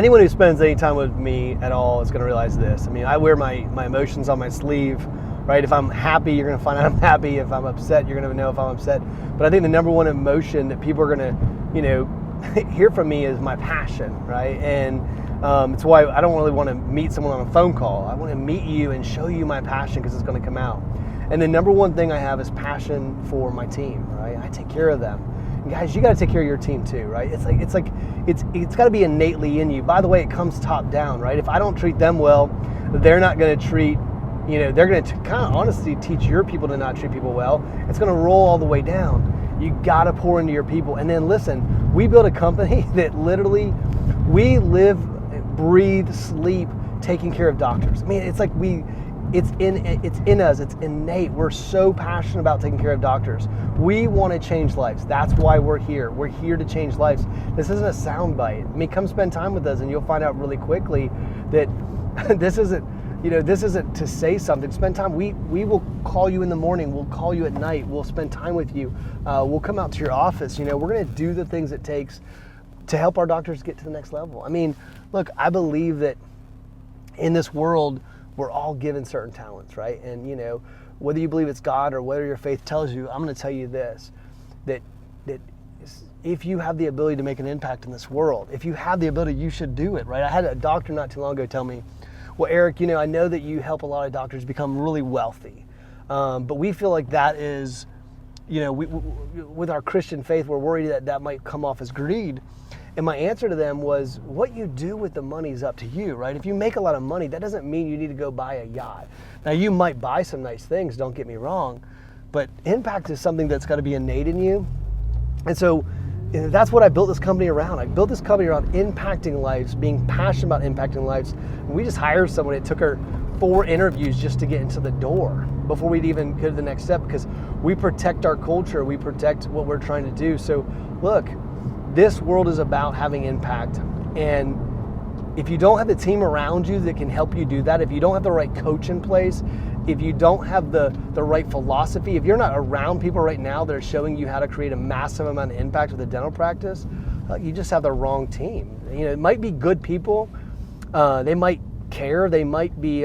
anyone who spends any time with me at all is going to realize this. I mean, I wear my emotions on my sleeve, right? If I'm happy, you're going to find out I'm happy. If I'm upset, you're going to know if I'm upset. But I think the number one emotion that people are going to, hear from me is my passion, right? And it's why I don't really want to meet someone on a phone call. I want to meet you and show you my passion because it's going to come out. And the number one thing I have is passion for my team, right? I take care of them. And guys, you got to take care of your team too, right? It's got to be innately in you. By the way, it comes top down, right? If I don't treat them well, they're not going to treat, they're going to kind of honestly teach your people to not treat people well. It's going to roll all the way down. You got to pour into your people. And then listen, we built a company that literally, we live, breathe, sleep, taking care of doctors. I mean, it's like it's in us, it's innate. We're so passionate about taking care of doctors. We want to change lives. That's why we're here. We're here to change lives. This isn't a soundbite. I mean, come spend time with us and you'll find out really quickly that this isn't to say something. Spend time. We will call you in the morning. We'll call you at night. We'll spend time with you. We'll come out to your office. We're going to do the things it takes to help our doctors get to the next level. I mean, look, I believe that in this world, we're all given certain talents, right? And whether you believe it's God or whether your faith tells you, I'm going to tell you this, that if you have the ability to make an impact in this world, if you have the ability, you should do it, right? I had a doctor not too long ago tell me, well, Eric, I know that you help a lot of doctors become really wealthy, but we feel like that is, with our Christian faith, we're worried that might come off as greed. And my answer to them was, what you do with the money is up to you, right? If you make a lot of money, that doesn't mean you need to go buy a yacht. Now, you might buy some nice things, don't get me wrong, but impact is something that's got to be innate in you. And so that's what I built this company around. I built this company around impacting lives, being passionate about impacting lives. And we just hired someone. It took her 4 interviews just to get into the door before we'd even go to the next step, because we protect our culture. We protect what we're trying to do. So look, this world is about having impact, and if you don't have the team around you that can help you do that, if you don't have the right coach in place, if you don't have the right philosophy, if you're not around people right now that are showing you how to create a massive amount of impact with a dental practice, you just have the wrong team. It might be good people, they might care, they might be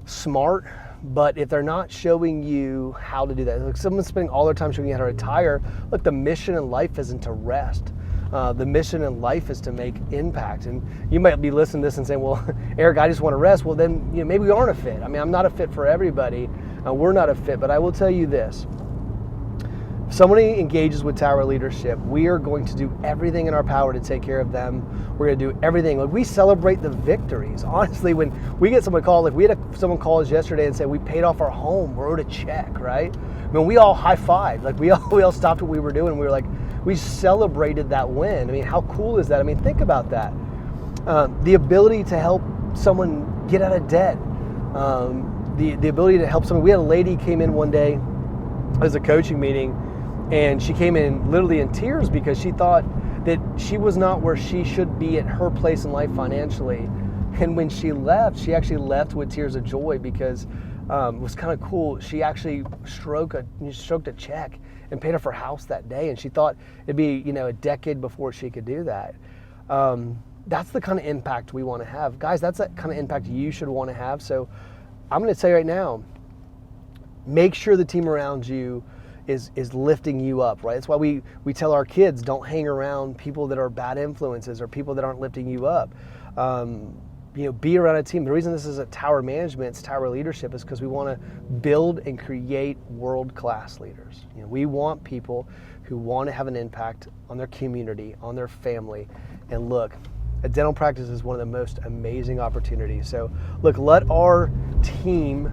smart, but if they're not showing you how to do that, like someone's spending all their time showing you how to retire, look, the mission in life isn't to rest. The mission in life is to make impact. And you might be listening to this and saying, well, Eric, I just want to rest. Well, then maybe we aren't a fit. I mean, I'm not a fit for everybody. We're not a fit, but I will tell you this. If somebody engages with Tower Leadership, we are going to do everything in our power to take care of them. We're going to do everything. Like, we celebrate the victories. Honestly, when we get someone call, like we had someone call us yesterday and say we paid off our home, wrote a check, right? I mean, we all high-fived. Like we all stopped what we were doing. We were like, we celebrated that win. I mean, how cool is that? I mean, think about that. The ability to help someone get out of debt. The ability to help someone. We had a lady came in one day as a coaching meeting, and she came in literally in tears because she thought that she was not where she should be at her place in life financially. And when she left, she actually left with tears of joy because it was kind of cool. She actually stroked a check and paid off her house that day. And she thought it'd be, a decade before she could do that. That's the kind of impact we want to have. Guys, that's the kind of impact you should want to have. So I'm going to tell you right now, make sure the team around you is lifting you up, right? That's why we tell our kids, don't hang around people that are bad influences or people that aren't lifting you up. Be around a team. The reason this is a Tower Management, it's Tower Leadership, is because we want to build and create world-class leaders. We want people who want to have an impact on their community, on their family. And look, a dental practice is one of the most amazing opportunities. So look, let our team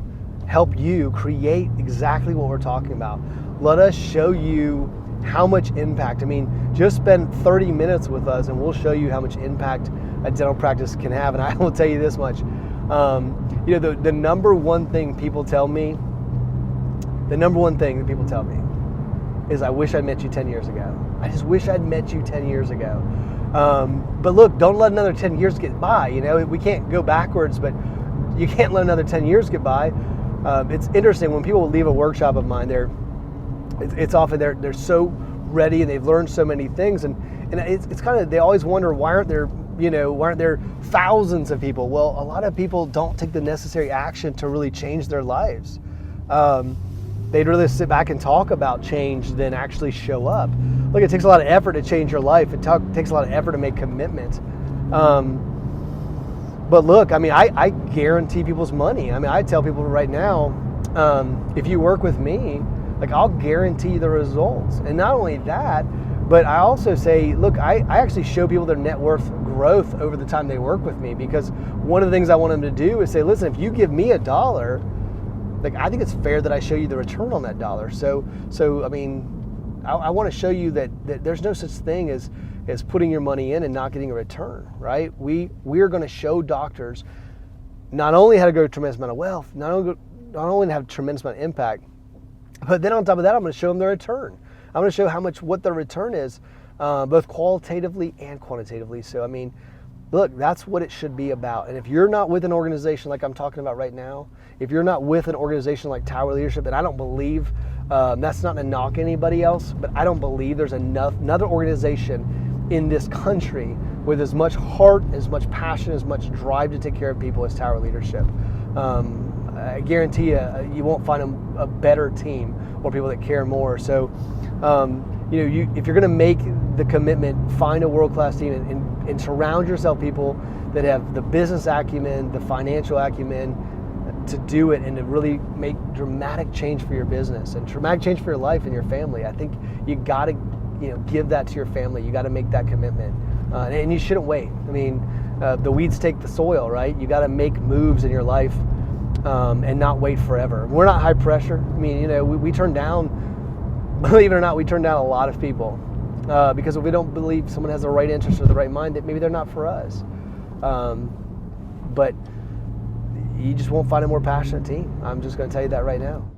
help you create exactly what we're talking about. Let us show you how much impact. I mean, just spend 30 minutes with us and we'll show you how much impact a dental practice can have. And I will tell you this much, the number one thing people tell me, is I wish I'd met you 10 years ago. I just wish I'd met you 10 years ago. But look, don't let another 10 years get by. We can't go backwards, but you can't let another 10 years get by. It's interesting when people leave a workshop of mine, it's often they're so ready and they've learned so many things, and it's kind of, they always wonder, why aren't there why aren't there thousands of people? Well, a lot of people don't take the necessary action to really change their lives. They'd rather sit back and talk about change than actually show up. Look, it takes a lot of effort to change your life. It takes a lot of effort to make commitments. But look, I mean, I guarantee people's money. I mean, I tell people right now, if you work with me, like, I'll guarantee the results. And not only that, but I also say, look, I actually show people their net worth growth over the time they work with me, because one of the things I want them to do is say, listen, if you give me $1, like, I think it's fair that I show you the return on that dollar. So I mean, I want to show you that there's no such thing as putting your money in and not getting a return, right? We're going to show doctors not only how to grow a tremendous amount of wealth, not only to have a tremendous amount of impact, but then on top of that, I'm going to show them the return. I'm going to show what the return is, both qualitatively and quantitatively. So, I mean, look, that's what it should be about. And if you're not with an organization like I'm talking about right now, if you're not with an organization like Tower Leadership, and I don't believe, that's not to knock anybody else, but I don't believe there's another organization in this country with as much heart, as much passion, as much drive to take care of people as Tower Leadership. I guarantee you won't find a better team or people that care more. So, if you're going to make the commitment, find a world-class team and surround yourself people that have the business acumen, the financial acumen to do it and to really make dramatic change for your business and dramatic change for your life and your family. I think you got to, give that to your family. You got to make that commitment, and you shouldn't wait. I mean, the weeds take the soil, right? You got to make moves in your life. And not wait forever. We're not high pressure. I mean, we turn down, believe it or not, we turn down a lot of people because if we don't believe someone has the right interest or the right mind, that maybe they're not for us. But you just won't find a more passionate team. I'm just going to tell you that right now.